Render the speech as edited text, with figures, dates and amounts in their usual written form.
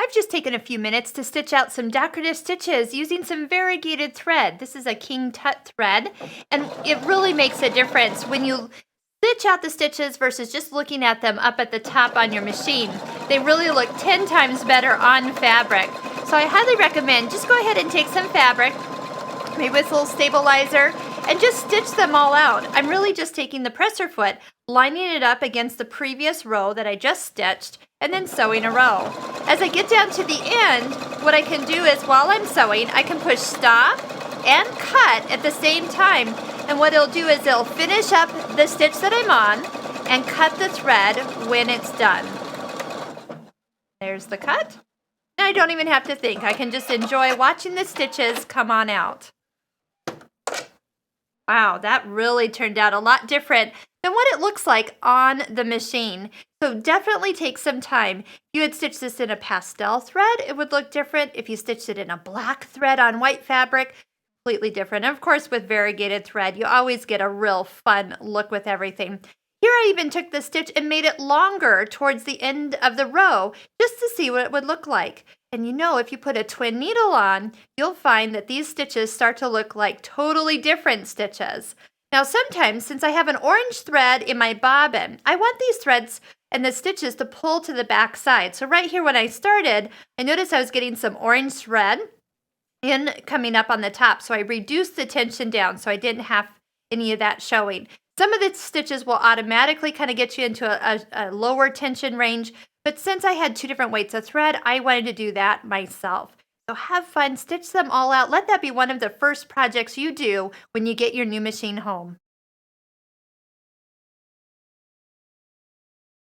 I've just taken a few minutes to stitch out some decorative stitches using some variegated thread. This is a King Tut thread, and it really makes a difference when you stitch out the stitches versus just looking at them up at the top on your machine. They really look 10 times better on fabric. So I highly recommend just go ahead and take some fabric, maybe with a little stabilizer, and just stitch them all out. I'm really just taking the presser foot, lining it up against the previous row that I just stitched, and then sewing a row. As I get down to the end, what I can do is while I'm sewing, I can push stop and cut at the same time. And what it'll do is it'll finish up the stitch that I'm on and cut the thread when it's done. There's the cut. I don't even have to think. I can just enjoy watching the stitches come on out. Wow, that really turned out a lot different than what it looks like on the machine. So definitely take some time. If you had stitched this in a pastel thread, it would look different. If you stitched it in a black thread on white fabric, completely different. And of course, with variegated thread, you always get a real fun look with everything. Here I even took the stitch and made it longer towards the end of the row just to see what it would look like. And you know, if you put a twin needle on, you'll find that these stitches start to look like totally different stitches. Now, sometimes, since I have an orange thread in my bobbin, I want these threads and the stitches to pull to the back side. So right here when I started, I noticed I was getting some orange thread coming up on the top. So I reduced the tension down so I didn't have any of that showing. Some of the stitches will automatically kind of get you into a lower tension range, but since I had two different weights of thread, I wanted to do that myself. So have fun, stitch them all out. Let that be one of the first projects you do when you get your new machine home.